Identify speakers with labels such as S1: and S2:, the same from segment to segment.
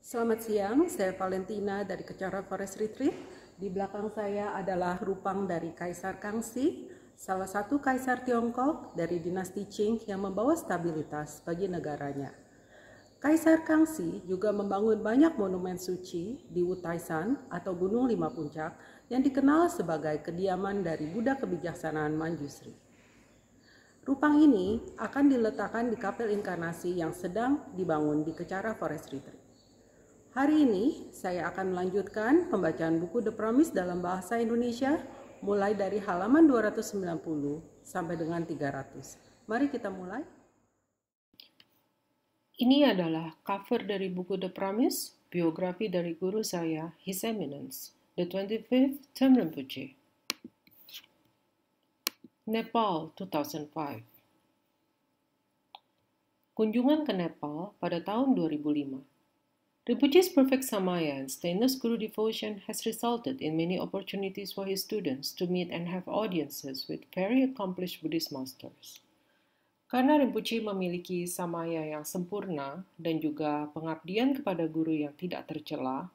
S1: Selamat siang, saya Valentina dari Kecara Forest Retreat. Di belakang saya adalah rupang dari Kaisar Kangxi, salah satu kaisar Tiongkok dari dinasti Qing yang membawa stabilitas bagi negaranya. Kaisar Kangxi juga membangun banyak monumen suci di Wutaisan atau Gunung Lima Puncak yang dikenal sebagai kediaman dari Buddha kebijaksanaan Manjusri. Rupang ini akan diletakkan di kapel inkarnasi yang sedang dibangun di Kecara Forest Retreat. Hari ini saya akan melanjutkan pembacaan buku The Promise dalam bahasa Indonesia mulai dari halaman 290 sampai dengan 300. Mari kita mulai.
S2: Ini adalah cover dari buku The Promise, biografi dari guru saya, His Eminence, the 25th Term Rinpoche. Nepal 2005. Kunjungan ke Nepal pada tahun 2005. Rinpoche's perfect samaya and stainless guru devotion has resulted in many opportunities for his students to meet and have audiences with very accomplished Buddhist masters. Karena Rinpoche memiliki samaya yang sempurna dan juga pengabdian kepada guru yang tidak tercela,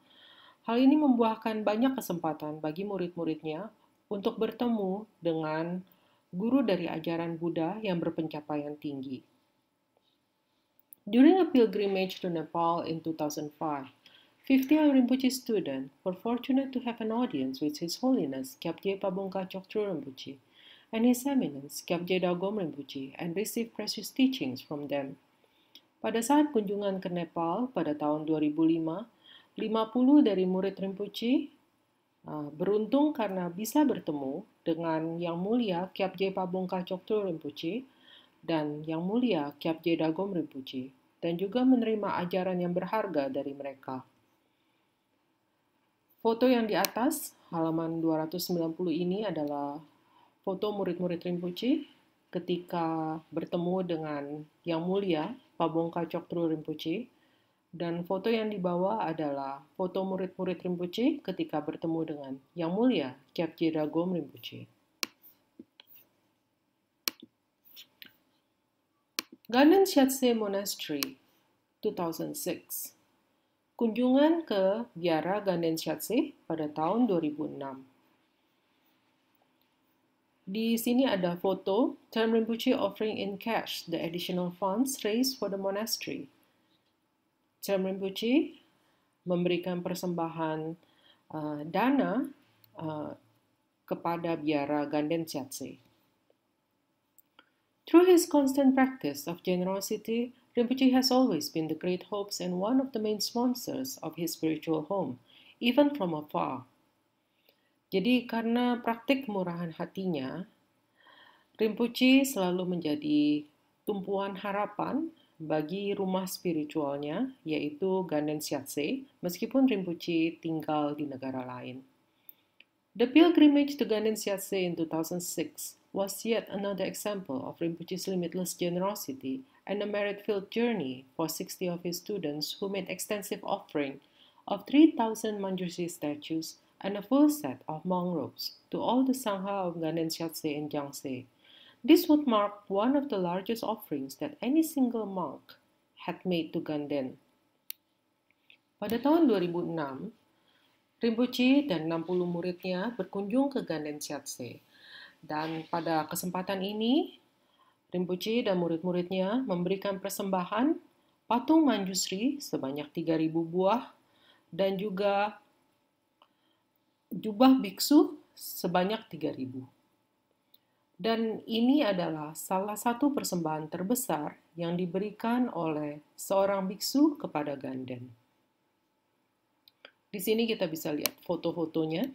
S2: hal ini membuahkan banyak kesempatan bagi murid-muridnya untuk bertemu dengan guru dari ajaran Buddha yang berpencapaian tinggi. During a pilgrimage to Nepal in 2005, 50 Rinpoche students were fortunate to have an audience with His Holiness Kyabje Pabongka Choktrul Rinpoche and His Eminence Kyabje Dagom Rinpoche and receive precious teachings from them. Pada saat kunjungan ke Nepal pada tahun 2005, 50 dari murid Rinpoche beruntung karena bisa bertemu dengan Yang Mulia Kyabje Pabongka Choktrul Rinpoche dan Yang Mulia Kyabje Dagom Rinpoche dan juga menerima ajaran yang berharga dari mereka. Foto yang di atas, halaman 290 ini adalah foto murid-murid Rinpoche ketika bertemu dengan Yang Mulia Pabongka Choktrul Rinpoche, dan foto yang di bawah adalah foto murid-murid Rinpoche ketika bertemu dengan Yang Mulia Kyabje Dagom Rinpoche. Ganden Shyatse Monastery 2006. Kunjungan ke Biara Ganden Shyatse pada tahun 2006. Di sini ada foto Term Rinpoche offering in cash the additional funds raised for the monastery. Term Rinpoche memberikan persembahan dana kepada Biara Ganden Shyatse. Through his constant practice of generosity, Rinpoche has always been the great hopes and one of the main sponsors of his spiritual home, even from afar. Jadi karena praktik kemurahan hatinya, Rinpoche selalu menjadi tumpuan harapan bagi rumah spiritualnya, yaitu Ganden Shyatse, meskipun Rinpoche tinggal di negara lain. The pilgrimage to Ganden Shyatse in 2006 was yet another example of Rinpoche's limitless generosity and a merit-filled journey for 60 of his students who made extensive offering of 3,000 Manjushri statues and a full set of monk robes to all the Sangha of Ganden Shyatse and Jiangse. This would mark one of the largest offerings that any single monk had made to Ganden. Pada tahun 2006, Rinpoche dan 60 muridnya berkunjung ke Ganden Shyatse. Dan pada kesempatan ini, Rinpoche dan murid-muridnya memberikan persembahan patung Manjusri sebanyak 3.000 buah dan juga jubah biksu sebanyak 3.000. Dan ini adalah salah satu persembahan terbesar yang diberikan oleh seorang biksu kepada Ganden. Di sini kita bisa lihat foto-fotonya.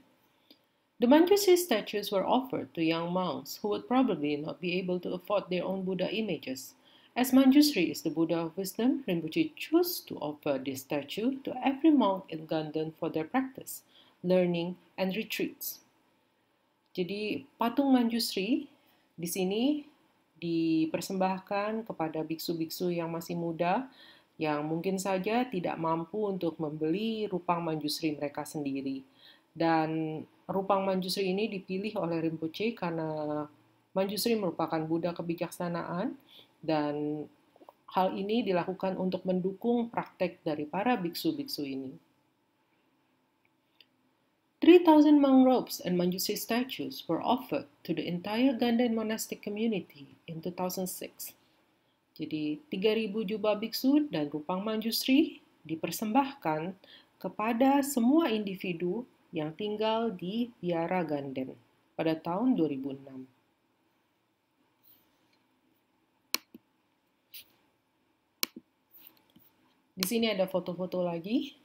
S2: The Manjushri statues were offered to young monks who would probably not be able to afford their own Buddha images. As Manjushri is the Buddha of wisdom, Rinpoche chose to offer this statue to every monk in Ganden for their practice, learning, and retreats. Jadi patung Manjushri di sini dipersembahkan kepada biksu-biksu yang masih muda yang mungkin saja tidak mampu untuk membeli rupang Manjusri mereka sendiri. Dan rupang Manjusri ini dipilih oleh Rinpoche karena Manjusri merupakan Buddha kebijaksanaan dan Hal ini dilakukan untuk mendukung praktek dari para biksu-biksu ini. 3,000 monk robes and Manjushri statues were offered to the entire Ganden monastic community in 2006. Jadi 3.000 jubah biksu dan rupang Manjushri dipersembahkan kepada semua individu yang tinggal di Biara Ganden pada tahun 2006. Di sini ada foto-foto lagi.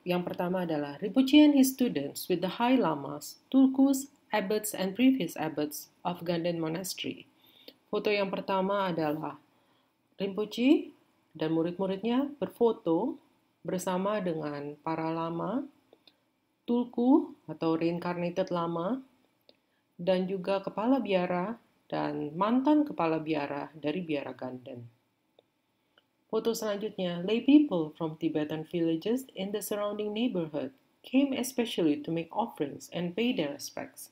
S2: Yang pertama adalah Rinpoche and his students with the high lamas, tulkus, abbots, and previous abbots of Ganden Monastery. Foto yang pertama adalah Rinpoche dan murid-muridnya berfoto bersama dengan para lama, tulku atau reincarnated lama, dan juga kepala biara dan mantan kepala biara dari Biara Ganden. Foto selanjutnya, lay people from Tibetan villages in the surrounding neighborhood came especially to make offerings and pay their respects.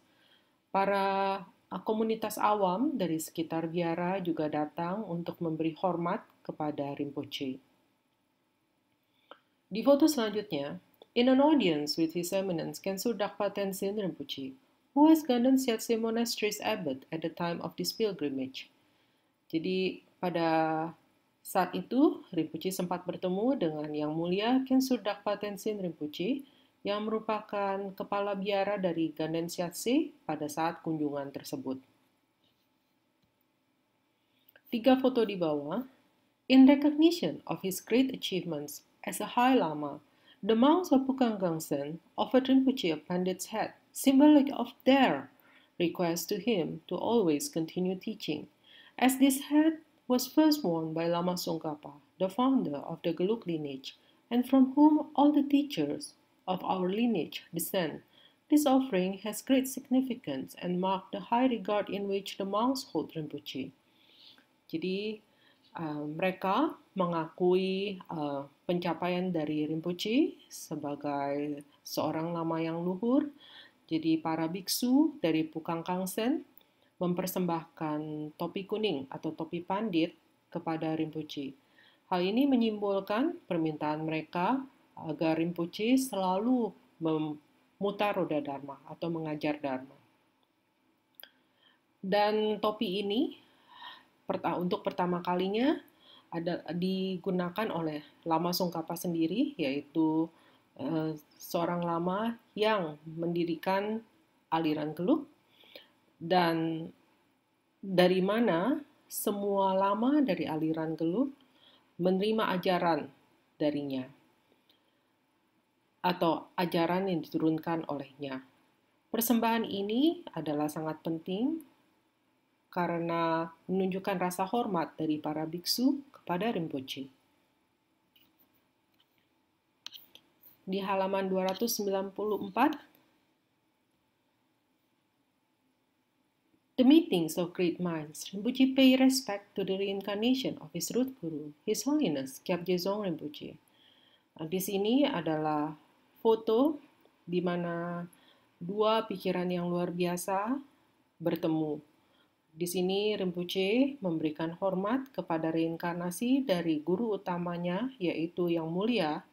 S2: Para komunitas awam dari sekitar biara juga datang untuk memberi hormat kepada Rinpoche. Di foto selanjutnya, in an audience with His Eminence Kensur Dakpa Tenzin Rinpoche, who was Ganden Siatse Monastery's abbot at the time of this pilgrimage. Jadi pada saat itu, Rinpoche sempat bertemu dengan Yang Mulia Kensur Dakpa Tenzin Rinpoche yang merupakan kepala biara dari Ganden Siatse pada saat kunjungan tersebut. 3 foto di bawah. In recognition of his great achievements as a High Lama, the monks of Pukang Gangsen offered Rinpoche a pandit's hat, symbolic of their request to him to always continue teaching. As this hat was first worn by Lama Tsongkhapa, the founder of the Gelug lineage, and from whom all the teachers of our lineage descend. This offering has great significance and marked the high regard in which the monks hold Rinpoche. Jadi, mereka mengakui pencapaian dari Rinpoche sebagai seorang lama yang luhur. Jadi, para biksu dari Pukang Kangsen mempersembahkan topi kuning atau topi pandit kepada Rinpoche. Hal ini menyimbolkan permintaan mereka agar Rinpoche selalu memutar roda Dharma atau mengajar Dharma. Dan topi ini untuk pertama kalinya digunakan oleh Lama Tsongkhapa sendiri, yaitu seorang lama yang mendirikan aliran Gelug, dan dari mana semua lama dari aliran Gelug menerima ajaran darinya atau ajaran yang diturunkan olehnya. Persembahan ini adalah sangat penting karena menunjukkan rasa hormat dari para biksu kepada Rinpoche. Di halaman 294, the meetings of great minds, Rinpoche pay respect to the reincarnation of his root guru, His Holiness Kyabje Dzong Rinpoche. Di sini adalah foto di mana dua pikiran yang luar biasa bertemu. Di sini Rinpoche memberikan hormat kepada reinkarnasi dari guru utamanya, yaitu Yang Mulia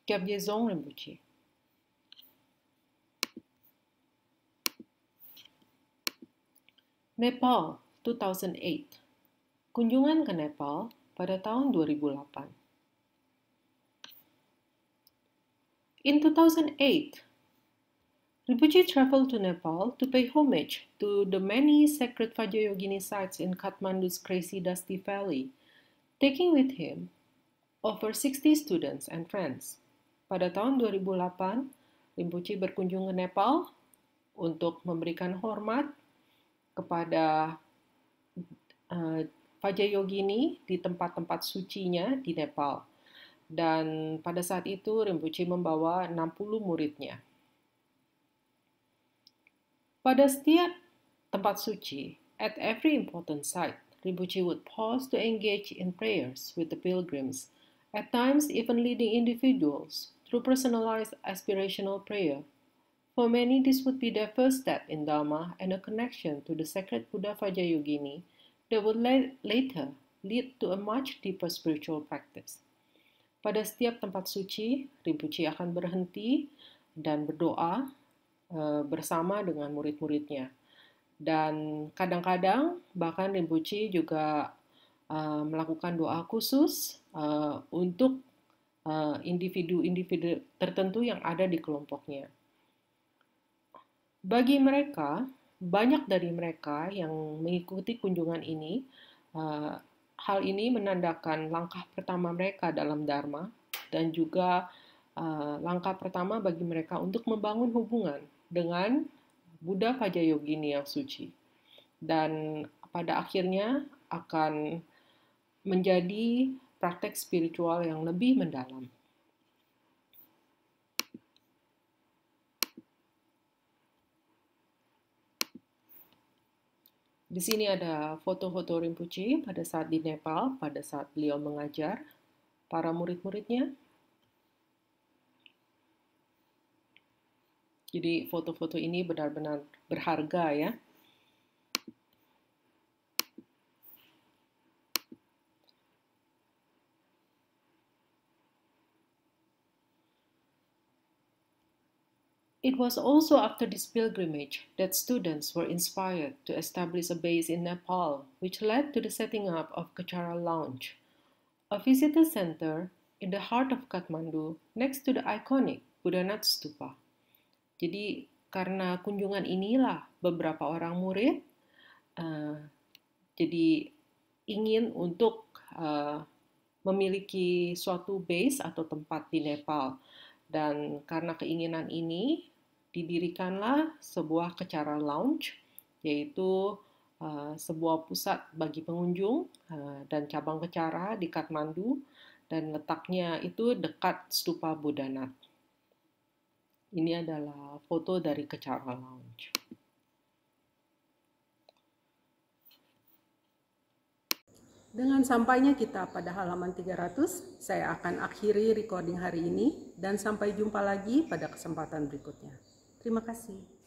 S2: Kyabje Dzong Rinpoche. Nepal, 2008. Kunjungan ke Nepal pada tahun 2008. In 2008, Rinpoche traveled to Nepal to pay homage to the many sacred Vajrayogini sites in Kathmandu's crazy dusty valley, taking with him over 60 students and friends. Pada tahun 2008, Rinpoche berkunjung ke Nepal untuk memberikan hormat kepada Vajrayogini di tempat-tempat sucinya di Nepal. Dan pada saat itu Rinpoche membawa 60 muridnya. Pada setiap tempat suci, at every important site, Rinpoche would pause to engage in prayers with the pilgrims, at times even leading individuals through personalized aspirational prayer. For many, this would be their first step in Dharma and a connection to the sacred Buddha Vajrayogini that would later lead to a much deeper spiritual practice. Pada setiap tempat suci, Rinpoche akan berhenti dan berdoa bersama dengan murid-muridnya. Dan kadang-kadang bahkan Rinpoche juga melakukan doa khusus untuk individu-individu tertentu yang ada di kelompoknya. Bagi mereka, banyak dari mereka yang mengikuti kunjungan ini, hal ini menandakan langkah pertama mereka dalam Dharma dan juga langkah pertama bagi mereka untuk membangun hubungan dengan Buddha Pajayogini yang suci. Dan pada akhirnya akan menjadi praktek spiritual yang lebih mendalam. Di sini ada foto-foto Rinpoche pada saat di Nepal, pada saat beliau mengajar para murid-muridnya. Jadi foto-foto ini benar-benar berharga ya. It was also after this pilgrimage that students were inspired to establish a base in Nepal, which led to the setting up of Kachara Lounge, a visitor center in the heart of Kathmandu next to the iconic Buddhanath Stupa. Jadi karena kunjungan inilah beberapa orang murid jadi ingin untuk memiliki suatu base atau tempat di Nepal. Dan karena keinginan ini, didirikanlah sebuah Kachara Lounge, yaitu sebuah pusat bagi pengunjung dan cabang Kachara di Kathmandu, dan letaknya itu dekat Stupa Buddhanath. Ini adalah foto dari Kachara Lounge.
S1: Dengan sampainya kita pada halaman 300, saya akan akhiri recording hari ini dan sampai jumpa lagi pada kesempatan berikutnya. Terima kasih.